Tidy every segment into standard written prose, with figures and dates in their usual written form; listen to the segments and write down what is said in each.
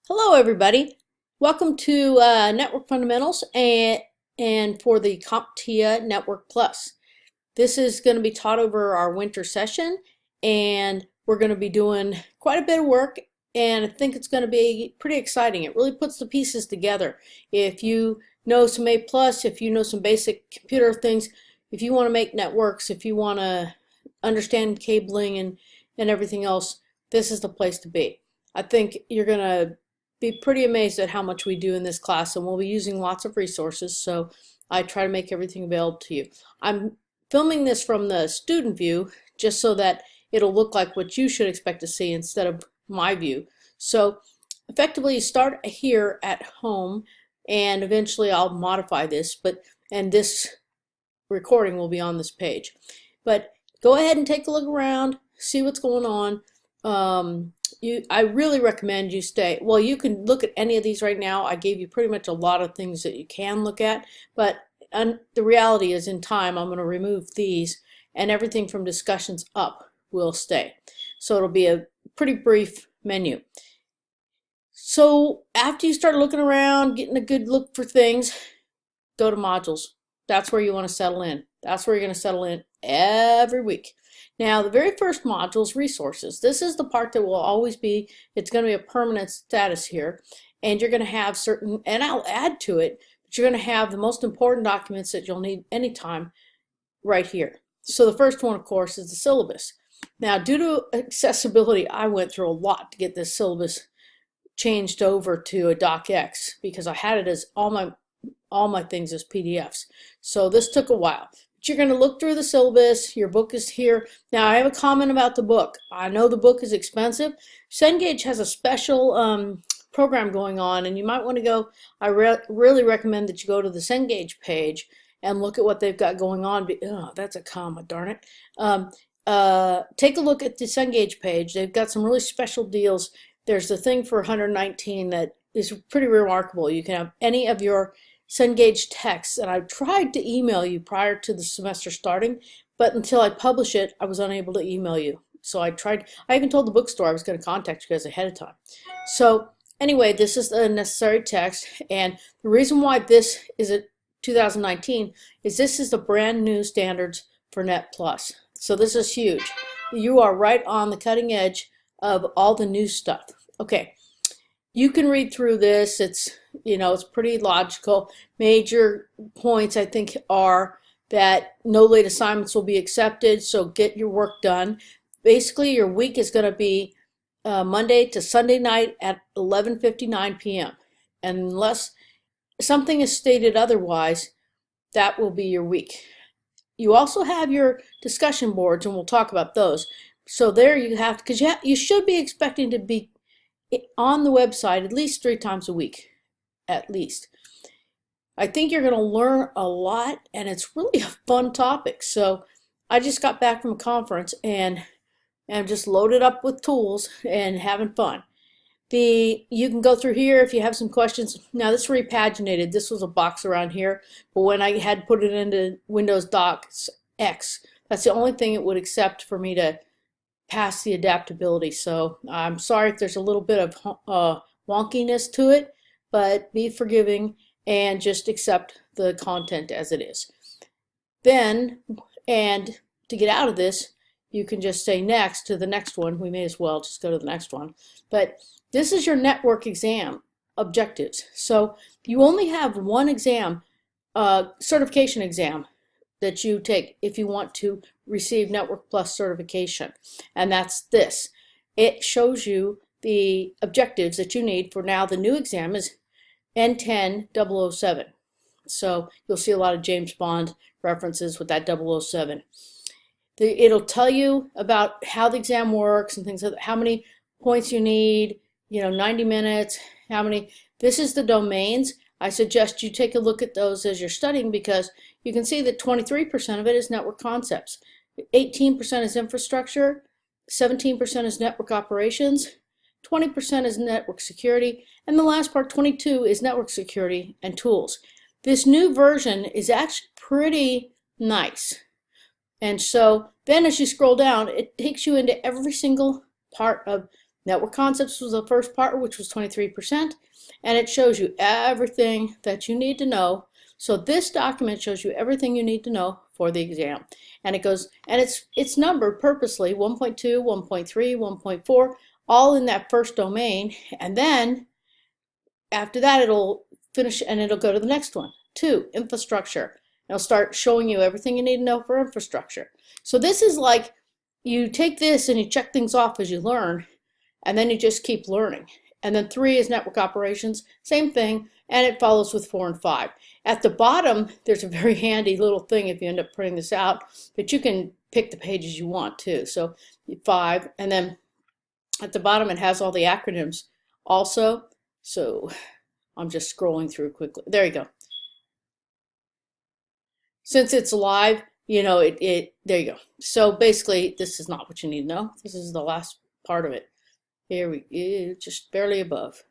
Hello, everybody. Welcome to Network Fundamentals and for the CompTIA Network Plus. This is going to be taught over our winter session, and we're going to be doing quite a bit of work, and I think it's going to be pretty exciting. It really puts the pieces together. If you know some A+, if you know some basic computer things, if you want to make networks, if you want to understand cabling and everything else, this is the place to be. I think you're going to be pretty amazed at how much we do in this class, and we'll be using lots of resources, so I try to make everything available to you. I'm filming this from the student view just so that it'll look like what you should expect to see instead of my view. So effectively you start here at home, and eventually I'll modify this, and this recording will be on this page. But go ahead and take a look around, see what's going on. I really recommend you stay. Well, you can look at any of these right now. I gave you pretty much a lot of things that you can look at, but the reality is in time I'm going to remove these, and everything from discussions up will stay. So it'll be a pretty brief menu. So after you start looking around, getting a good look for things, go to modules. That's where you want to settle in. That's where you're going to settle in every week. Now, the very first module is resources. This is the part that will always be, it's going to be a permanent status here, and you're going to have certain, and I'll add to it, but you're going to have the most important documents that you'll need anytime right here. So the first one, of course, is the syllabus. Now, due to accessibility, I went through a lot to get this syllabus changed over to a docx because I had it as all my things as PDFs. So this took a while. You're going to look through the syllabus. Your book is here. Now, I have a comment about the book. I know the book is expensive. Cengage has a special program going on, and you might want to go. I really recommend that you go to the Cengage page and look at what they've got going on. Oh, that's a comma, darn it. Take a look at the Cengage page. They've got some really special deals. There's the thing for 119 that is pretty remarkable. You can have any of your Cengage text, and I tried to email you prior to the semester starting, but until I publish it, I was unable to email you. So I even told the bookstore I was going to contact you guys ahead of time. So anyway, this is the necessary text, and the reason why this is at 2019 is this is the brand new standards for Net Plus. So this is huge. You are right on the cutting edge of all the new stuff. Okay. You can read through this. It's pretty logical. Major points, I think, are that no late assignments will be accepted, so get your work done. Basically, your week is going to be Monday to Sunday night at 11:59 p.m. Unless something is stated otherwise, that will be your week. You also have your discussion boards, and we'll talk about those. So there you have, because you should be expecting to be on the website at least 3 times a week, at least. I think you're going to learn a lot, and it's really a fun topic. So I just got back from a conference, and I'm just loaded up with tools and having fun. You can go through here if you have some questions. Now this repaginated. This was a box around here, but when I had put it into Windows Docs X, that's the only thing it would accept for me to pass the adaptability. So I'm sorry if there's a little bit of wonkiness to it, but be forgiving and just accept the content as it is. Then, and to get out of this, you can just say next to the next one. We may as well just go to the next one. But this is your network exam objectives. So you only have one exam, certification exam, that you take if you want to receive Network Plus certification, and that's this. It shows you the objectives that you need for now. The new exam is N10-007, so you'll see a lot of James Bond references with that 007. It'll tell you about how the exam works and things like that, how many points you need, 90 minutes, how many. This is the domains. I suggest you take a look at those as you're studying, because you can see that 23% of it is network concepts, 18% is infrastructure, 17% is network operations, 20% is network security, and the last part, 22, is network security and tools. This new version is actually pretty nice. And so then as you scroll down, it takes you into every single part of Network concepts was the first part, which was 23%, and it shows you everything that you need to know. So this document shows you everything you need to know for the exam. And it goes, and it's numbered purposely, 1.2, 1.3, 1.4, all in that first domain. And then after that, it'll finish and it'll go to the next one. 2, infrastructure. It'll start showing you everything you need to know for infrastructure. So this is like, you take this and you check things off as you learn, and then you just keep learning. And then 3 is network operations, same thing, and it follows with 4 and 5. At the bottom, there's a very handy little thing if you end up printing this out, but you can pick the pages you want too. So 5, and then at the bottom it has all the acronyms also. So I'm just scrolling through quickly. There you go. Since it's live, you know, there you go. So basically, this is not what you need to know. This is the last part of it. Here we go, just barely above.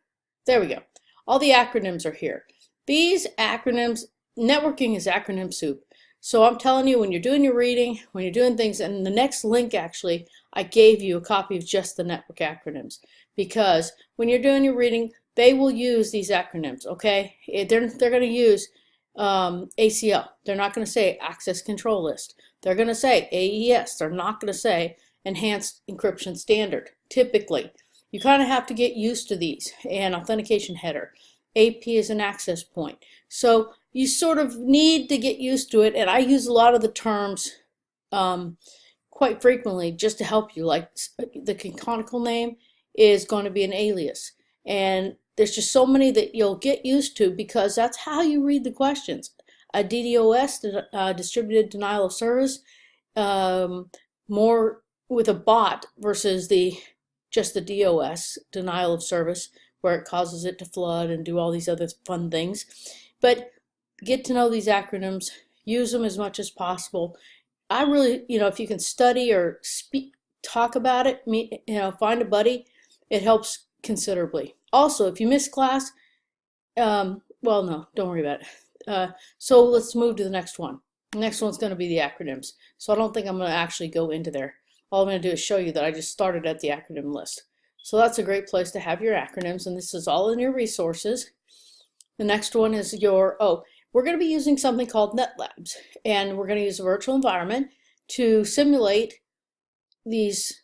There we go. All the acronyms are here. These acronyms, networking is acronym soup. So I'm telling you, when you're doing your reading, when you're doing things, and the next link actually, I gave you a copy of just the network acronyms, because when you're doing your reading, they will use these acronyms, okay? They're going to use ACL. They're not going to say Access Control List. They're going to say AES. They're not going to say Enhanced Encryption Standard, typically. You kind of have to get used to these. And authentication header. AP is an access point. So you sort of need to get used to it. And I use a lot of the terms quite frequently just to help you. Like the canonical name is going to be an alias. And there's just so many that you'll get used to because that's how you read the questions. A DDoS, distributed denial of service, more with a bot versus just the DOS, denial of service, where it causes it to flood and do all these other fun things. But get to know these acronyms, use them as much as possible. I really, if you can study or talk about it, find a buddy, it helps considerably. Also, if you miss class, well, no, don't worry about it. So let's move to the next one. The next one's going to be the acronyms. So I don't think I'm going to actually go into there. All I'm going to do is show you that I just started at the acronym list. So that's a great place to have your acronyms, and this is all in your resources. The next one is we're going to be using something called NetLabs, and we're going to use a virtual environment to simulate these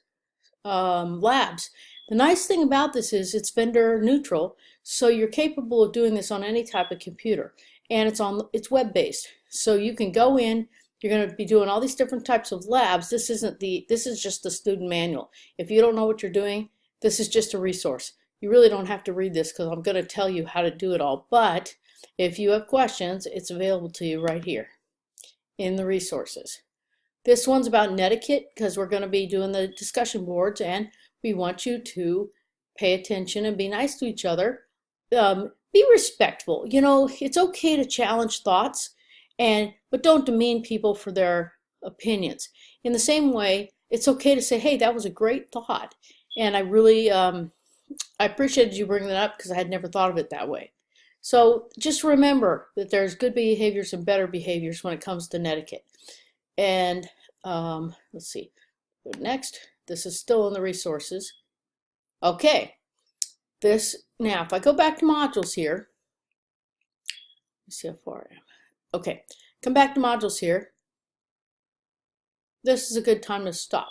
labs. The nice thing about this is it's vendor neutral, so you're capable of doing this on any type of computer, and it's web-based. So you can go in, you're going to be doing all these different types of labs. This is just the student manual. If you don't know what you're doing, this is just a resource. You really don't have to read this because I'm going to tell you how to do it all, but if you have questions, it's available to you right here in the resources. This one's about netiquette because we're going to be doing the discussion boards, and we want you to pay attention and be nice to each other. Be respectful. It's okay to challenge thoughts, but don't demean people for their opinions. In the same way, it's okay to say, hey, that was a great thought. And I really I appreciated you bringing that up because I had never thought of it that way. So just remember that there's good behaviors and better behaviors when it comes to netiquette. And let's see. Next, this is still in the resources. Okay. Now, if I go back to modules here, let's see how far I am. Okay, come back to modules here. This is a good time to stop.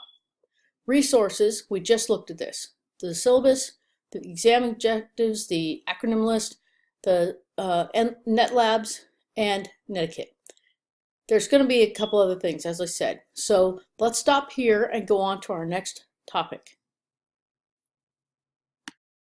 Resources, we just looked at this. The syllabus, the exam objectives, the acronym list, the NetLabs, and netiquette. There's going to be a couple other things, as I said. So let's stop here and go on to our next topic.